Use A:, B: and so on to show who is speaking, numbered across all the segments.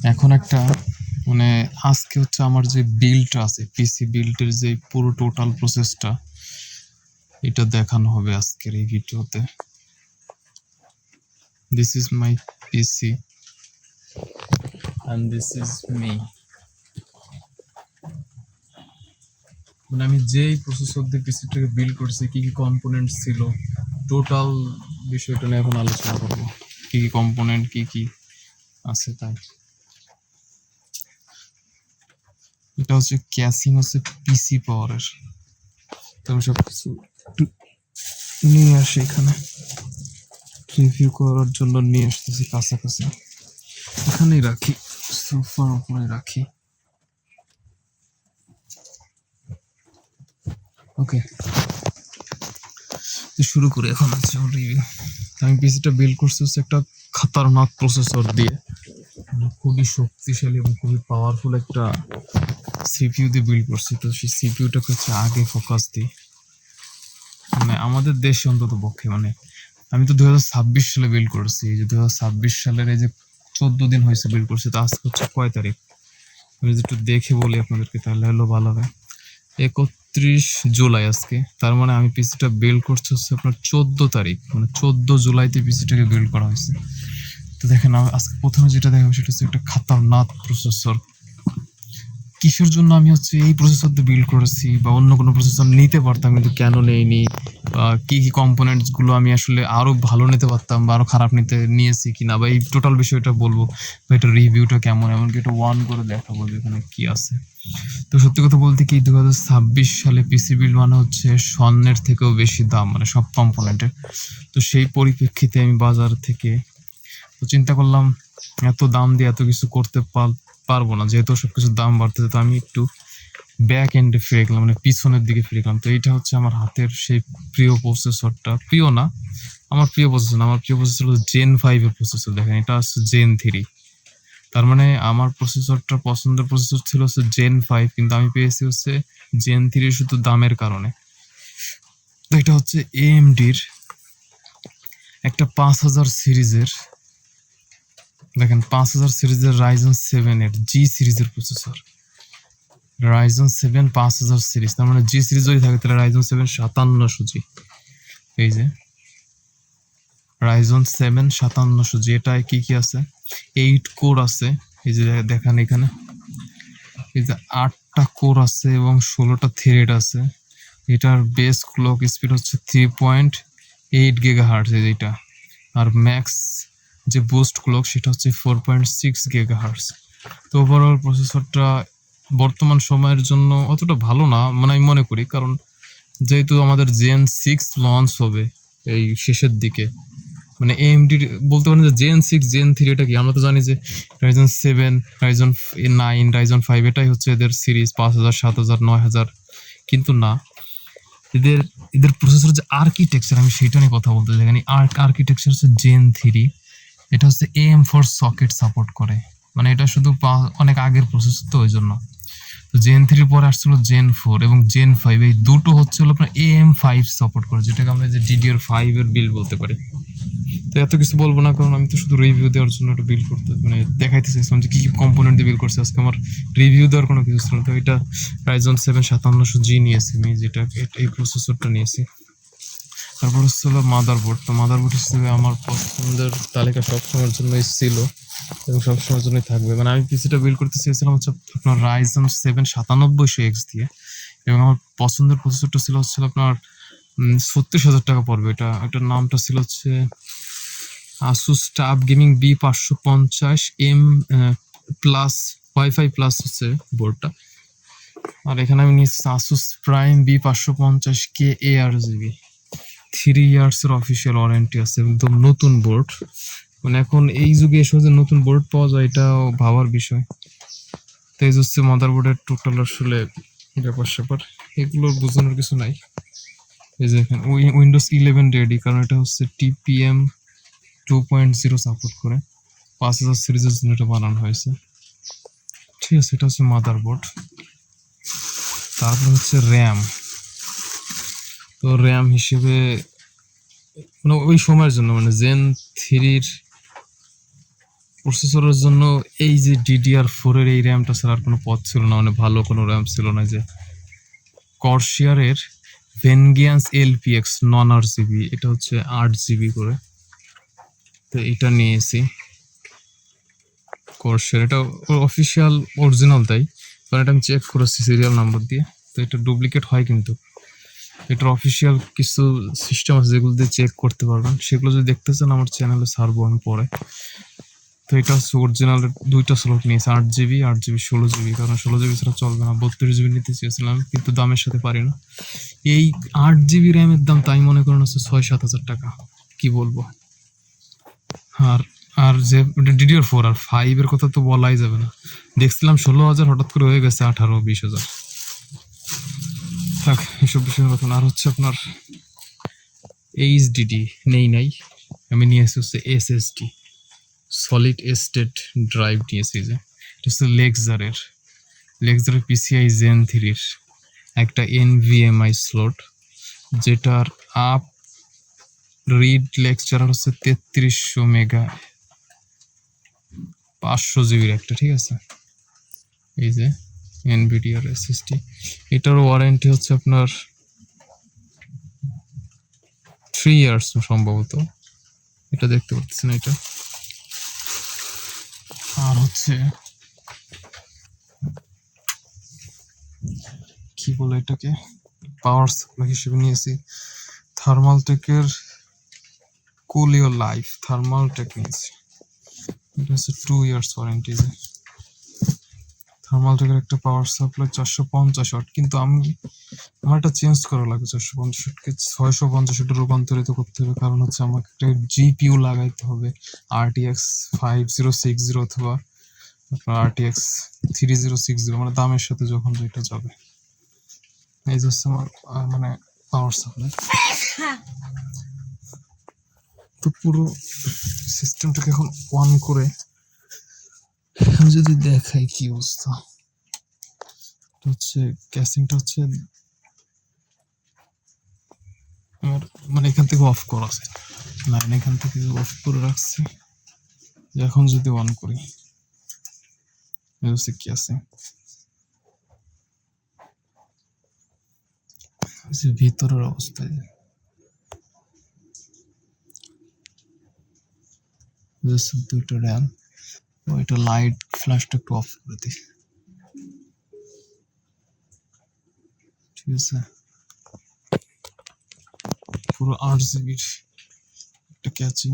A: এখন একটা মানে আজকে হচ্ছে আমার যে বিল্ডটা আছে, পিসি বিল্ডের যে পুরো টোটাল প্রসেসটা এটা দেখানো হবে আজকের এই ভিডিওতে। This is my PC and this is me। মানে আমি যেই প্রসেসর দিয়ে পিসিটাকে বিল্ড করেছি, কি কি কম্পোনেন্টস ছিল, টোটাল বিষয়টা নিয়ে এখন আলোচনা করবো। কি কি কম্পোনেন্ট কি কি আছে তাই। এটা হচ্ছে ক্যাসিং, হচ্ছে পিসি পাওয়ারের। তো আমি সব কিছু নিয়ে আসি এখানে রিভিউ করার জন্য, নিয়ে আসতেছি কাছাকাছি, এখানেই রাখি, সোফার উপরে রাখি। ওকে, শুরু করি এখন হচ্ছে রিভিউ। আমি পিসিটা বিল্ড করছি হচ্ছে একটা খতরনাক প্রসেসর দিয়ে, খুবই শক্তিশালী এবং খুবই পাওয়ারফুল একটা সিপিইউ দিয়ে বিল্ড করছি। তো সেই সিপিইউটাকে হচ্ছে আগে ফোকাস দিই, মানে আমাদের দেশে অন্তত পক্ষে। মানে আমি তো 2026 সালে বিল্ড করেছি, এই যে 2026 সালের এই যে 14 দিন হয়েছে বিল্ড করছি। তো আজকে হচ্ছে কয় তারিখ, আমি যদি একটু দেখে বলি আপনাদেরকে তাহলে হলো ভালো হবে। 31 জুলাই আজকে, তার মানে আমি পিসিটা বিল্ড করছি হচ্ছে আপনার 14 তারিখ, মানে 14 জুলাইতে পিসিটাকে বিল্ড করা হয়েছে। তো দেখেন আজকে প্রথমে যেটা দেখাবো সেটা হচ্ছে একটা খাতারনাক প্রসেসর। কিসের জন্য আমি হচ্ছে এই প্রসেসর দিয়ে বিল্ড করেছি, বা অন্য কোনো প্রসেসর নিতে পারতাম কিন্তু কেন নেইনি, কি কি কম্পোনেন্টস গুলো আমি আসলে আরো ভালো নিতে পারতাম বা আরো খারাপ নিয়েছি কিনা, বা এই টোটাল বিষয়টা বলবো, বা এটা রিভিউটা কেমন, এমনকি এটা ওয়ান করে দেখাবো যে এখানে কি আছে। তো সত্যি কথা বলতে কি, 2026 সালে পিসি বিল্ড মানে হচ্ছে স্বর্ণের থেকেও বেশি দাম, মানে সব কম্পোনেন্টের। তো সেই পরিপ্রেক্ষিতে আমি বাজার থেকে তো চিন্তা করলাম এত দাম দিয়ে এত কিছু করতে পারবো না, যেহেতু সবকিছুর দাম বাড়তেছে। তো আমি একটু ব্যাক এন্ডে ফিরে গেলাম, মানে পিছনের দিকে ফিরে গেলাম। তো এইটা হচ্ছে আমার হাতের সেই প্রিয় প্রসেসরটা, প্রিয় না, আমার প্রিয় প্রসেসর না, আমার প্রিয় প্রসেসর হলো Gen 5 এর প্রসেসর। দেখেন এটা হচ্ছে Gen 3, তার মানে আমার প্রসেসরটা পছন্দের প্রসেসর ছিল হচ্ছে Gen 5, কিন্তু আমি পেয়েছি হচ্ছে Gen 3 শুধু দামের কারণে। তো এটা হচ্ছে AMD-র একটা 5000 সিরিজের, দেখেন 5000 সিরিজের Ryzen 7 এর জি সিরিজের প্রসেসর। Ryzen 7 5000 সিরিজ, তার মানে জি সিরিজ যদি থাকে তাহলে Ryzen 7 5700G। এই যে Ryzen 7 5700G, এটায় কি কি আছে, 8 কোর আছে, এই যে দেখেন এখানে, এই যে 8টা কোর আছে এবং 16টা থ্রেড আছে। এটার বেস ক্লক স্পিড হচ্ছে 3.8 GHz এইটা, আর ম্যাক্স যে বুস্ট ক্লক সেটা হচ্ছে 4.6 GHz। তো ওভারঅল প্রসেসরটা বর্তমান সময়ের জন্য অতটা ভালো না মানে আমি মনে করি, কারণ যেহেতু আমাদের Gen 6 লঞ্চ হবে এই শেষের দিকে, মানে AMD বলতে পারেন যে Gen 6 Gen 3 এটা কি, আমরা তো জানি যে Ryzen 7 Ryzen 9 Ryzen 5 এটাই হচ্ছে এদের সিরিজ 5000 7000 9000, কিন্তু না, এদের এদের প্রসেসর যে আর্কিটেকচার, আমি সেটা নিয়ে কথা বলতে চাই। মানে আর্কিটেকচার হচ্ছে Gen 3, এটা হচ্ছে AM4 সকেট সাপোর্ট করে, মানে এটা শুধু অনেক আগের প্রসেসর, তো ওই জন্য। তো Gen 3 পরে আসছিল Gen 4 এবং Gen 5, এই দুটো হচ্ছে হলো আপনার AM5 সাপোর্ট করে, যেটাকে আমরা যে DDR5 এর বিল্ড বলতে পারি। তো এত কিছু বলবো না, কারণ আমি তো শুধু রিভিউ দেওয়ার জন্য একটা বিল্ড করতে, মানে দেখাইতে চাইছিলাম যে কি কি কম্পোনেন্ট দিয়ে বিল্ড করছে। আজকে আমার রিভিউ দেওয়ার কোনো কিছু ছিল না। তো এটা Ryzen 7 5700G নিয়েছি আমি, যেটা এই প্রসেসরটা নিয়েছি। তারপর হচ্ছে হলো মাদারবোর্ড। তো মাদারবোর্ড হিসেবে আমার পছন্দের তালিকা সবসময়ের জন্যই ছিল এবং সবসময়ের জন্যই থাকবে। মানে আমি পিসিটা বিল্ড করতে চেয়েছিলাম হচ্ছে আপনার Ryzen 7 9700X দিয়ে, এবং আমার পছন্দের প্রসেসরটা ছিল হচ্ছে আপনার 36,000 টাকা পড়বে। এটার নামটা ছিল হচ্ছে Asus TUF Gaming B550M plus wifi plus হচ্ছে বোর্ডটা। আর এখানে আমি নিয়েছি Asus Prime B550K ARGB, 3 ইয়ার্সের অফিসিয়াল ওয়ারেন্টি আছে, একদম নতুন বোর্ড। মানে এখন এই যুগে এসে যে নতুন বোর্ড পাওয়া যায় এটাও ভাবার বিষয়। তো এই হচ্ছে মাদারবোর্ডের টোটাল আসলে ব্যাপার স্যাপার, এগুলো বোঝানোর কিছু নাই। এই যে এখানে উইন্ডোজ 11 রেডি, কারণ এটা হচ্ছে TPM 2.0 সাপোর্ট করে, 5000 সিরিজের জন্য এটা বানানো হয়েছে। ঠিক আছে, এটা হচ্ছে মাদারবোর্ড। তারপর হচ্ছে র্যাম। তো র্যাম হিসেবে মানে ওই সময়ের জন্য, মানে Gen 3-র প্রসেসরের জন্য এই যে DDR4 এর এই র্যামটা ছাড়া আর কোনো পথ ছিল না, মানে ভালো কোনো র্যাম ছিল না। যে কর্সিয়ারের ভেনগিয়ান্স LPX নন RGB, এটা হচ্ছে 8 GB করে। তো এটা নিয়েছি কর্সিয়ার, এটা অফিসিয়াল অরিজিনাল তাই, কারণ এটা আমি চেক করেছি সিরিয়াল নাম্বার দিয়ে। তো এটা ডুপ্লিকেট হয়, কিন্তু এটার অফিসিয়াল কিছু সিস্টেম আছে যেগুলো দিয়ে চেক করতে পারবেন, সেগুলো যদি দেখতে চান আমার চ্যানেলে ছাড়বো আমি পরে। তো এটা হচ্ছে অরিজিনাল, দুইটা স্লট নিয়েছে, 8 GB 8 GB 16 GB, কারণ 16 GB ছাড়া চলবে না। 32 GB নিতে চেয়েছিলাম কিন্তু দামের সাথে পারি না। এই 8 GB র্যামের দাম তাই মনে করেন হচ্ছে 6-7 হাজার টাকা, কি বলবো। আর আর যে DDR4 আর 5 এর কথা তো বলাই যাবে না, দেখছিলাম 16 হাজার, হঠাৎ করে হয়ে গেছে 18-20 হাজার। থাক এসব বিষয়ের কথা না। আর হচ্ছে আপনার HDD নাই, আমি নিয়ে এসেছি হচ্ছে SSD, সলিড স্টেট ড্রাইভ নিয়েছি। যে এটা হচ্ছে লেক্সারের PCI Gen 3 এর একটা NVMe স্লট, যেটার আপ রিড লেকচার হচ্ছে 3300 মেগা, 500 জিবির একটা, ঠিক আছে। এই যে NVIDIA SSD, এটার ওয়ারেন্টি হচ্ছে আপনার 3 ইয়ার্স সম্ভবত, এটা দেখতে পাচ্ছেন এটা। আর হচ্ছে কি বলে এটাকে, পাওয়ার সাপ্লাই হিসেবে নিয়েছি থার্মালটেকের কুলিও লাইফ থার্মালটেক নিয়েছি। এটা হচ্ছে 2 ইয়ার্স ওয়ারেন্টি। যে থার্মালটেকের একটা পাওয়ার সাপ্লাই 450 ওয়াট, কিন্তু আমার এটা চেঞ্জ করা লাগবে, 450 ওয়াটকে 650 ওয়াটে রূপান্তরিত করতে হবে, কারণ হচ্ছে আমাকে একটা GPU লাগাইতে হবে, RTX 5060 অথবা RTX 3060, মানে দামের সাথে যখন যেটা যাবে। এই যে হচ্ছে আমার মানে পাওয়ার সাপ্লাই। তো পুরো সিস্টেমটাকে এখন অন করে আমি যদি দেখাই কি অবস্থা, হচ্ছে ক্যাসিংটা হচ্ছে আমার, মানে এখান থেকে অফ করা আছে, লাইন এখান থেকে অফ করে রাখছি। এখন যদি অন করি, হচ্ছে ক্যাসিং, ভিতরের অবস্থায় দুটো র্যাম, ওইটা লাইট ফ্ল্যাশটা একটু অফ করে দিই, ঠিক আছে। পুরো 8 GB একটা ক্যাচিং,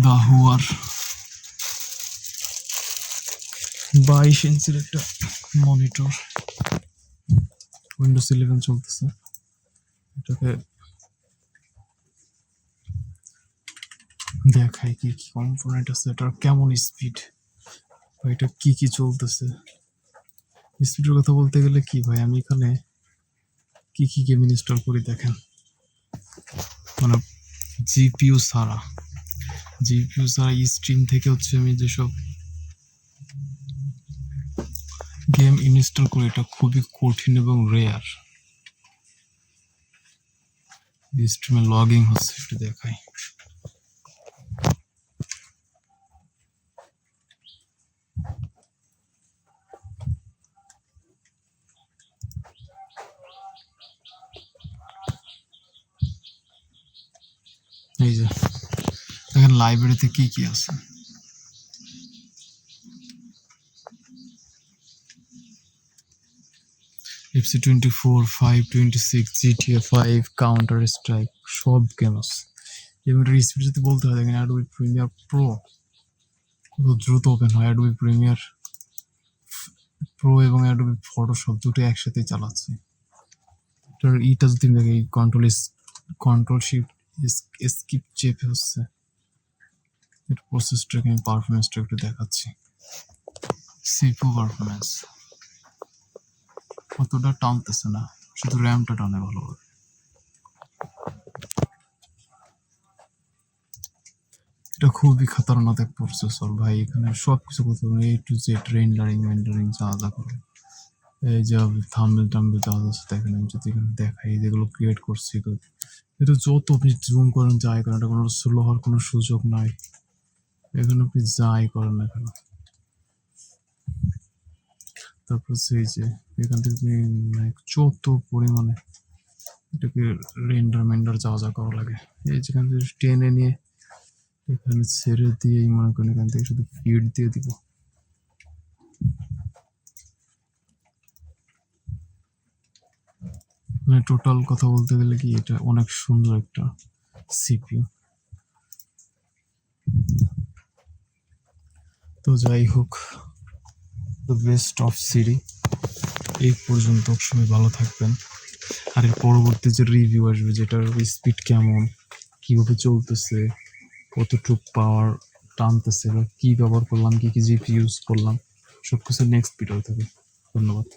A: দাহুয়ার 22 ইঞ্চির একটা মনিটর, উইন্ডোজ 11 চলতেছে। এটাকে দেখাই কি কি কম্পোনেন্ট আছে, এটার কেমন স্পিড, এটা কি কি চলতেছে। স্পিডের কথা বলতে গেলে কি ভাই, আমি এখানে কি কি গেম ইনস্টল করি দেখেন, মানে জিপিইউ ছাড়া স্ট্রিম থেকে হচ্ছে আমি যেসব গেম ইনস্টল করি, এটা খুবই কঠিন এবং রেয়ার। স্ট্রিমে লগইন হচ্ছে, একটু দেখাই। এই যে দেখেন লাইব্রেরিতে কি কি আছে, FC24, 526, GTA 5, কাউন্টার স্ট্রাইক, সব গেম আছে। এবং এটার স্পিড যদি বলতে হয়, দেখেন অ্যাডোবি প্রিমিয়ার প্রো কত দ্রুত ওপেন হয়, অ্যাডোবি প্রিমিয়ার প্রো এবং অ্যাডোবি ফটোশপ দুটো একসাথে চালাচ্ছে। এটার ইটা যদি দেখে, কন্ট্রোল শিফট স্কিপ চেপে হচ্ছে এর প্রসেসটাকে, আমি পারফরমেন্সটা একটু দেখাচ্ছি। সিপু পারফরমেন্স অতটা টানতেছে না, শুধু র্যামটা টানে ভালোভাবে। এটা খুবই খতরনাক এক প্রসেসর ভাই, এখানে সবকিছু করতে পারবেন, A to Z রেন্ডারিং যা যা করবে। এই যে থাম্বনেল টাম্বনেল দেওয়া আছে, দেখেন আমি যদি এখানে দেখাই যেগুলো ক্রিয়েট করছি, তো এটা যত আপনি জুম করেন যাই করেন, এটা কোনো স্লো হওয়ার কোনো সুযোগ নাই। এখানে আপনি যাই করেন না কেন। তারপর সেই যে এখান থেকে আপনি মানে যত পরিমাণে এটাকে রেন্ডার মেন্ডার যা যা করা লাগে, এই যেখান থেকে টেনে নিয়ে এখানে ছেড়ে দিয়েই মনে করেন এখান থেকে শুধু ফিড দিয়ে দিব। মানে টোটাল কথা বলতে গেলে কি এটা অনেক সুন্দর একটা সিপিইউ। তো যাই হোক, দ্য বেস্ট অফ সিরি এই পর্যন্ত। সবাই ভালো থাকবেন। আর এর পরবর্তী যে রিভিউ আসবে, যেটার স্পিড কেমন, কিভাবে চলতেছে, কতটুকু পাওয়ার টানতেছে, বা কি ব্যবহার করলাম, কি কি জিপি ইউজ করলাম, সবকিছু নেক্সট ভিডিও থাকবে। ধন্যবাদ।